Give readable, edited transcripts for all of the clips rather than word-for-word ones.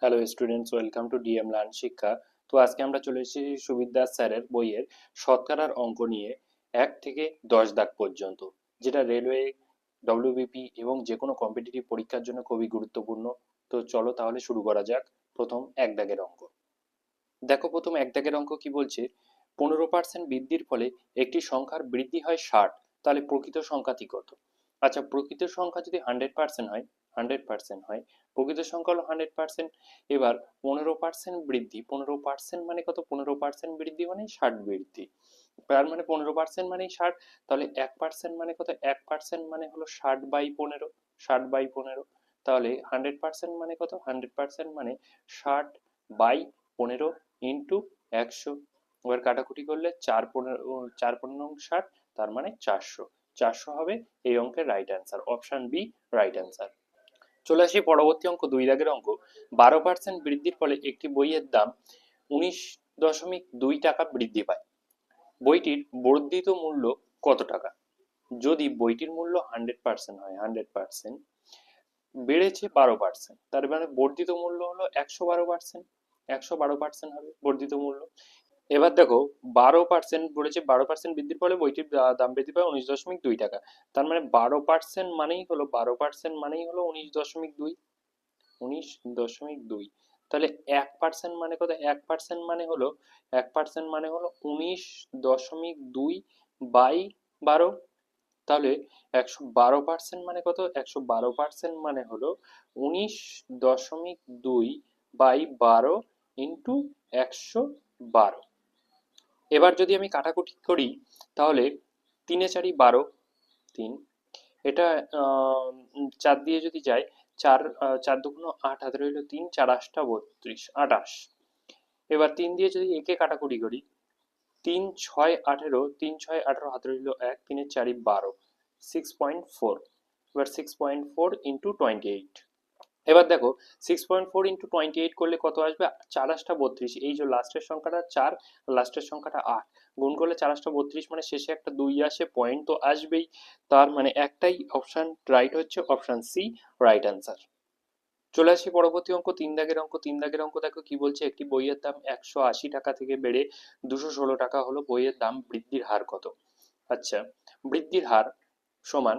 Hello students, welcome to DM learn শিক্ষা। তো আজকে আমরা চলে এসেছি সুবিদ্যাস স্যারের বইয়ের শতকরার অঙ্ক নিয়ে 1 থেকে 10 দাগ পর্যন্ত, যেটা রেলওয়ে, ডব্লিউবিপি এবং যে কোনো কম্পিটিটিভ পরীক্ষার জন্য খুবই গুরুত্বপূর্ণ। তো চলো তাহলে শুরু করা যাক। প্রথম 1 দাগের অঙ্ক দেখো। প্রথম 1 দাগের অঙ্ক কি বলছে? 15% বৃদ্ধির ফলে একটি সংখ্যার বৃদ্ধি হয় 60, তাহলে প্রকৃত সংখ্যাটি কত? আচ্ছা, প্রকৃত সংখ্যা যদি 100% হয়, 100% হয়, প্রকৃত সংখ্যা হলো 100%। এবার 15% বৃদ্ধি, 15% মানে কত? 15% বৃদ্ধি মানে 60 বৃদ্ধি। তার মানে 15% মানেই 60, তাহলে 1% মানে কত? 1% মানে হলো 60/15, 60/15। তাহলে 100% মানে কত? 100% মানে 60/15 ইন্টু 100। এবার কাটাকুটি করলে 4×15=60, তার মানে 400। 400 হবে এই অঙ্কের right answer, option B right answer. চলে আসি পরবর্তী অঙ্ক, 2 দাগের অঙ্ক। 12% বৃদ্ধির ফলে একটি বইয়ের দাম 19.2 টাকা বৃদ্ধি পায়। বইটির বর্ধিত মূল্য কত টাকা? যদি বইটির মূল্য 100% হয়, 100% বেড়েছে 12%, তার মানে বর্ধিত মূল্য হলো 112%। 112% হবে বর্ধিত মূল্য। এবার দেখো, 12% বলেছে, 12% বৃদ্ধির ফলে বইটির দাম বৃদ্ধি পায় 19.2 টাকা। তার মানে 12% মানেই হলো, 12% মানেই হলো 19.2, 19.2। তাহলে 1% মানে কত? 1% মানে হলো, 1% মানে হলো 19.2/12। তাহলে 112% মানে কত? 112% মানে হলো 19.2/12 ইন্টু 112। এবার যদি আমি কাটাকুটি করি, তাহলে 3 এ 4 = 12, 3। এটা 4 দিয়ে যদি যায়, 4×4=8, হাতে রইল 3, 4×8=32, 28। এবার 3 দিয়ে যদি একে কাটাকুটি করি, 3×6=18, 3×6=18, হাতে রইল 1, 3 এর 4 = 12, 6.4। এবার 6.4 ইন্টু 28। এবার দেখো, 6.4 ইন্টু 28 করলে কত আসবে? 4×8=32। এই যে লাস্টের সংখ্যাটা 4, লাস্টের সংখ্যাটা 8, গুণ করলে 4×8=32, মানে শেষে একটা 2 আসে, পয়েন্ট তো আসবেই। তার মানে একটাই অপশন রাইট হচ্ছে, অপশন সি রাইট অ্যান্সার। চলে আসি পরবর্তী অঙ্ক, 3 দাগের অঙ্ক। 3 দাগের অঙ্ক দেখো কি বলছে? একটি বইয়ের দাম 180 টাকা থেকে বেড়ে 216 টাকা হলো, বইয়ের দাম বৃদ্ধির হার কত? আচ্ছা, বৃদ্ধির হার সমান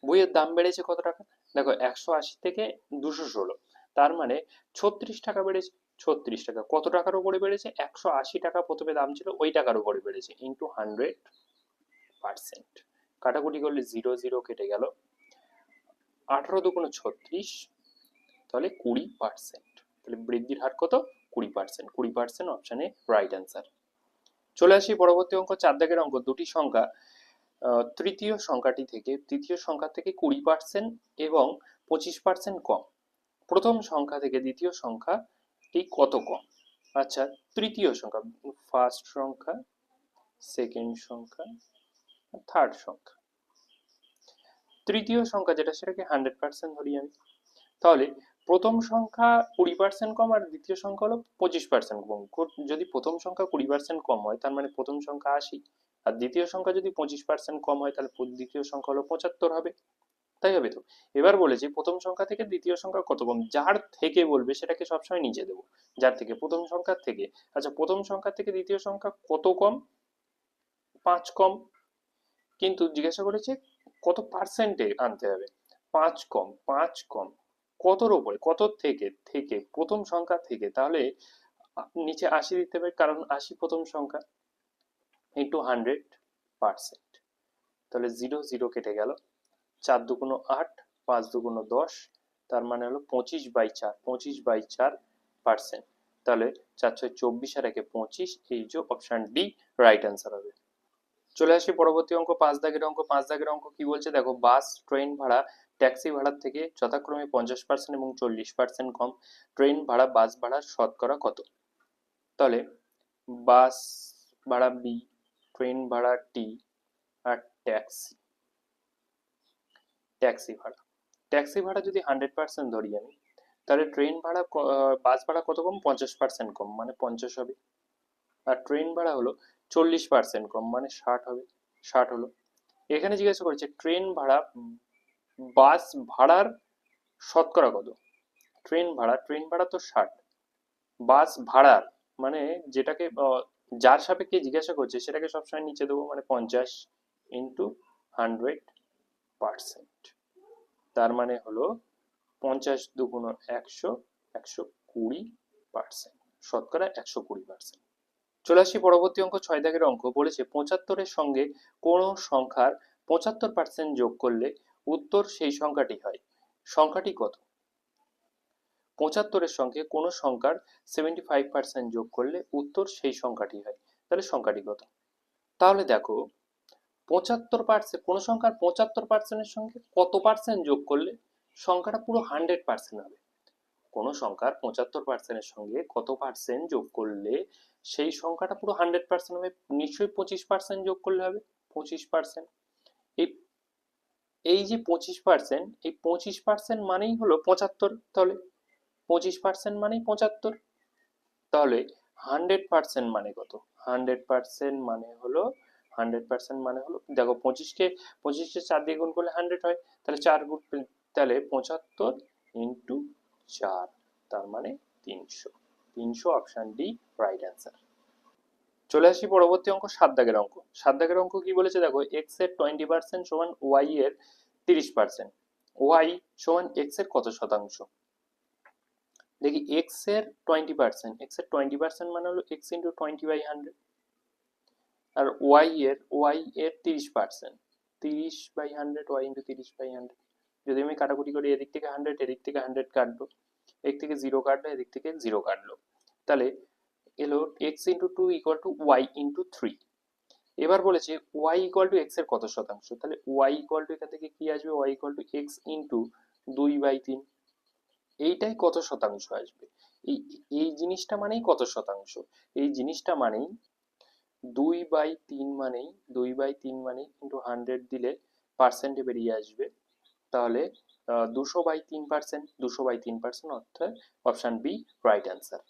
বইয়ের দাম বেড়েছে কত টাকা? দেখো, 180 থেকে 216, তার মানে 36 টাকা বেড়েছে। 36 টাকা কত টাকার উপরে বেড়েছে? 180 টাকা প্রথমে দাম ছিল, ওই টাকার উপরে বেড়েছে, ইন্টু 100%। কাটাকুটি করলে 0 0 কেটে গেল, 18×2=36, তাহলে 20%। তাহলে বৃদ্ধির হার কত? 20%। 20% অপশানে রাইট অ্যান্সার। চলে আসি পরবর্তী অঙ্ক, 4 দাগের অঙ্ক। দুটি সংখ্যা তৃতীয় সংখ্যাটি থেকে, তৃতীয় সংখ্যা থেকে 20% এবং 25% কম। প্রথম সংখ্যা থেকে দ্বিতীয় সংখ্যাটি কত কম? আচ্ছা, তৃতীয় সংখ্যা, ফার্স্ট সংখ্যা, সেকেন্ড সংখ্যা, থার্ড সংখ্যা। তৃতীয় সংখ্যা যেটা, সেটাকে 100% ধরি আমি। তাহলে প্রথম সংখ্যা 20% কম আর দ্বিতীয় সংখ্যা হলো 25% কম। যদি প্রথম সংখ্যা 20% কম হয়, তার মানে প্রথম সংখ্যা 80, আর দ্বিতীয় সংখ্যা যদি 25% কম হয়, তাহলে দ্বিতীয় সংখ্যা হলো 75 হবে। তাই হবে তো? এবার বলেছি প্রথম সংখ্যা থেকে দ্বিতীয় সংখ্যা কত কম, যার থেকে বলবে সেটাকে সবসময় নিচে দেবো, যার থেকে, প্রথম সংখ্যার থেকে। আচ্ছা, প্রথম সংখ্যা থেকে দ্বিতীয় সংখ্যা কত কম? 5 কম। কিন্তু জিজ্ঞাসা করেছে কত পার্সেন্টে আনতে হবে। 5 কম, 5 কম, কতর ওপরে? কত থেকে? থেকে, প্রথম সংখ্যা থেকে। তাহলে নিচে 80 দিতে হবে, কারণ 80 প্রথম সংখ্যা, ইন্টু 100%। তাহলে 0 0 কেটে গেল, 4×2=8, 5×2=10, তার মানে হলো 25/4, 25/4%। তাহলে 4×6=24 আর 1-এ 25, এই যে অপশন ডি রাইট অ্যান্সার হবে। চলে আসি পরবর্তী অঙ্ক, 5 দাগের অঙ্ক। 5 দাগের অঙ্ক কি বলছে দেখো? বাস, ট্রেন ভাড়া ট্যাক্সি ভাড়ার থেকে যথাক্রমে 50% এবং 40% কম। ট্রেন ভাড়া বাস ভাড়ার শতকরা কত? তাহলে বাস ভাড়া বি, ট্রেন ভাড়া টি, আর ট্যাক্সি, ট্যাক্সি ভাড়া, ট্যাক্সি ভাড়া যদি 100% ধরি আমি, তাহলে ট্রেন ভাড়া, বাস ভাড়া কত কম? 50% কম, মানে 50 হবে। আর ট্রেন ভাড়া হলো 40% কম, মানে 60 হবে, 60 হলো। এখানে জিজ্ঞাসা করেছে ট্রেন ভাড়া বাস ভাড়ার শতকরা কত? ট্রেন ভাড়া, ট্রেন ভাড়া তো 60, বাস ভাড়ার মানে যেটাকে যার সাপেক্ষে জিজ্ঞাসা করছে সেটাকে সবসময় নিচে দেবো, মানে 50 ইন্টু 100%। তার মানে হলো 50 × 100, 120%, শতকরা 120%। চলে আসি পরবর্তী অঙ্ক, 6 দাগের অঙ্ক। বলেছে 75-এর সঙ্গে কোন সংখ্যার 75% যোগ করলে উত্তর সেই সংখ্যাটি হয়, সংখ্যাটি কত? 75-এর সঙ্গে কোন সংখ্যার 75% যোগ করলে উত্তর সেই সংখ্যাটি হয়, তাহলে সংখ্যাটি কত? তাহলে দেখো 75%, কোন সংখ্যার 75%-এর সঙ্গে কত পার্সেন্ট যোগ করলে সংখ্যাটা পুরো 100% হবে। কোন সংখ্যার 75%-এর সঙ্গে কত পার্সেন্ট যোগ করলে সেই সংখ্যাটা পুরো 100% হবে, নিশ্চয়ই 25% যোগ করলে হবে, 25%। এই এই যে 25%, এই 25% মানেই হলো 75, তাহলে 25% মানেই 75। তাহলে 100% মানে কত? 100% মানে হলো 100% মানে হলো, দেখো 25কে 4 দিয়ে গুণ করলে 100 হয়, তাহলে 4 গুণ, তাহলে 75 ইন্টু 4, তার মানে 300। 300, অপশন ডি রাইট অ্যান্সার। চলে আসি পরবর্তী অঙ্ক, 7 দাগের অঙ্ক। 7 দাগের অঙ্ক কি বলেছে দেখো, এক্স এর 20% সমান ওয়াই এর 30%, ওয়াই সমান এক্স এর কত শতাংশ? দেখি এক্স এর 20%, এক্স এর 20% মানে হলো এক্স ইন্টু 20/100, আর ওয়াই এর 30%, 30/100, ওয়াই ইন্টু 30/100। যদি আমি কাটাকুটি করি, এদিক থেকে 100, এদিক থেকে 100 কাটবো, এদিক থেকে 0 কাটলো, এদিক থেকে 0 কাটলো, তাহলে এলো X into 2 equal to Y into 3। এবার বলেছে ওয়াই ইকুয়াল টু এক্স এর কত শতাংশ, তাহলে ওয়াই ইকুয়াল টু এখান থেকে কি আসবে, Y equal to X into 2/3। এইটাই কত শতাংশ আসবে, এই এই জিনিসটা মানেই কত শতাংশ, এই জিনিসটা মানেই 2/3, মানেই 2/3 মানেই ইন্টু 100 দিলে পার্সেন্টে বেরিয়ে আসবে, তাহলে 200/3%, 200/3%, অর্থাৎ অপশন বি রাইট অ্যান্সার।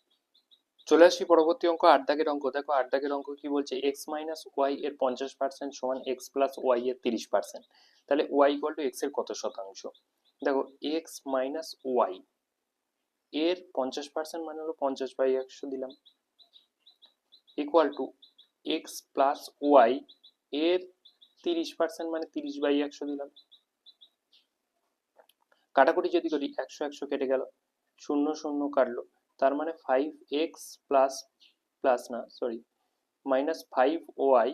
চলে আসি পরবর্তী অঙ্ক, 8 দাগের অঙ্ক। দেখো 8 দাগের অঙ্ক কি বলছে, এক্স মাইনাস ওয়াই এর 50% সমান এক্স প্লাস ওয়াই এর 30%, তাহলে ওয়াই ইকুয়াল টু এক্স এর কত শতাংশ? দেখো এক্স মাইনাস ওয়াই এর 50% মানে হলো 50/100 দিলাম, equal to X plus Y এর 30% মানে 30/100 দিলাম। কাটাকুটি যদি করি, 100 100 কেটে গেল, 0 0 কাটলো, তার মানে 5x প্লাস, প্লাস না sorry, minus 5y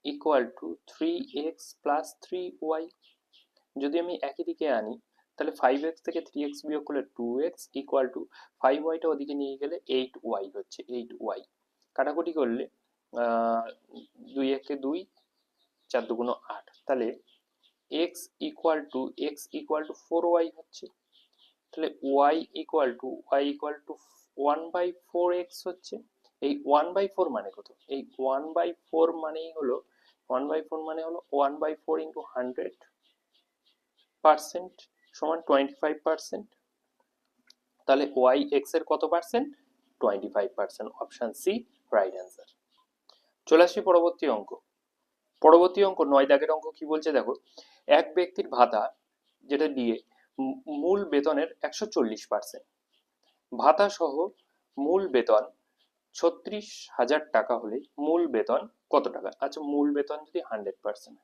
equal to 3x plus 3y। যদি আমি একই দিকে আনি, তাহলে 5x থেকে 3x বিয়োগ করলে 2x ইকুয়াল টু 5yটা ওদিকে নিয়ে গেলে 8y হচ্ছে, 8y। কাটাকুটি করলে 2 একে 2, 4 2 8, তাহলে x ইকুয়াল টু 4y হচ্ছে, তাহলে y ইকুয়াল টু 1/4x হচ্ছে। এই 1/4 মানে কত? এই 1/4 মানেই হলো 1/4 মানে হলো 1/4 ইন্টু 100% সমান 25%, তাহলে ওয়াই এক্স এর কত percent? 25%, option C right answer. চলে আসি পরবর্তী অঙ্ক। পরবর্তী অঙ্ক 9 দাগের অঙ্ক কি বলছে দেখো, এক ব্যক্তির ভাতা যেটা দিয়ে মূল বেতনের 140%, ভাতা সহ মূল বেতন 36,000 টাকা হলে মূল বেতন কত টাকা? আচ্ছা, মূল বেতন যদি 100%,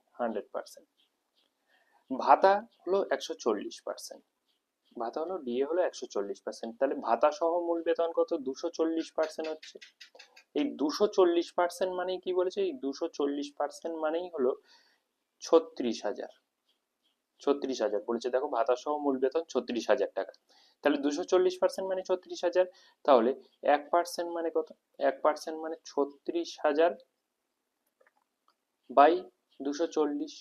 ভাতা হলো 140%, ভাতা হলো ডিএ হলো 140%, তাহলে ভাতা সহ মূল বেতন কত? 240% হচ্ছে। এই 240% মানেই কি বলেছে, এই 240% মানেই হলো 36,000, 36,000 বলেছে। দেখো ভাতা সহ মূল বেতন 36,000 টাকা, তাহলে 240% মানে 36,000, তাহলে 1% মানে কত? 1% মানে 36,000 বাই 240,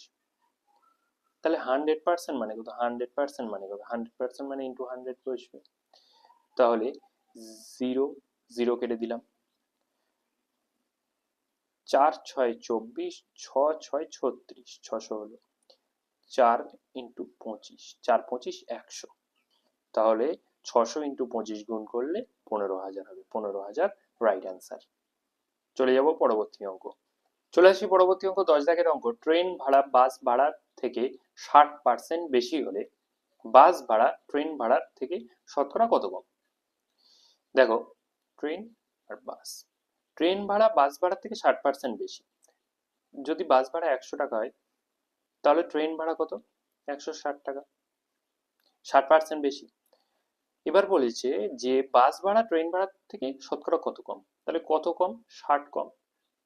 তাহলে 100% মানে কত? 100% মানে কত? 100% মানে ইন্টু 100 বসবে, তাহলে 0 0 কেটে দিলাম, 4 6 24, 6 6 36, 600 হলো, 4 ইন্টু 25, 4 25 100, তাহলে 600 ইন্টু 25 গুণ করলে 15,000 হবে, 15,000 রাইট অ্যান্সার। চলে যাব পরবর্তী অঙ্ক। চলে আসি পরবর্তী অঙ্ক, 10 দাগের অঙ্ক। ট্রেন ভাড়া বাস ভাড়ার থেকে 60% বেশি হলে বাস ভাড়া ট্রেন ভাড়ার থেকে শতকরা কত কম? দেখো ট্রেন আর বাস। ট্রেন ভাড়া বাস ভাড়ার থেকে 60% বেশি। যদি বাস ভাড়া 100 টাকা হয়, তাহলে ট্রেন ভাড়া কত? 160 টাকা, 60% বেশি। এবার বলেছে যে বাস ভাড়া ট্রেন ভাড়ার থেকে শতকরা কত কম, তাহলে কত কম? 60 কম।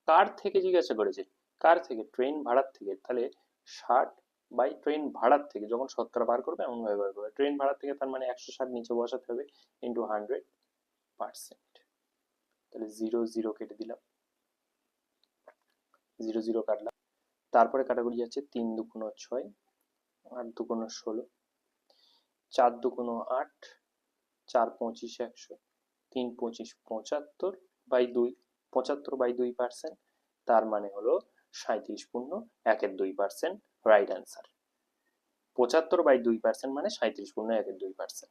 কার থেকে জিজ্ঞাসা করেছে? কার থেকে? ট্রেন ভাড়ার থেকে। তাহলে 60 বাই ট্রেন ভাড়ার থেকে, যখন শতকরা বার করবে এমন ভাবে বার করবে, ট্রেন ভাড়ার থেকে তার মানে 160 নিচে বসাতে হবে, ইন্টু 100%। তাহলে 0 0 কেটে দিলাম, 0 0 কাটলাম। তারপরে কাটাকুটি যাচ্ছে, 3 2 6, 8 2 16, 4 2 8, 4 25 100, 3 25 75 বাই 2, 75/2%, তার মানে হলো 37.12%, রাইট অ্যান্সার। 75/2% মানে 37.12%।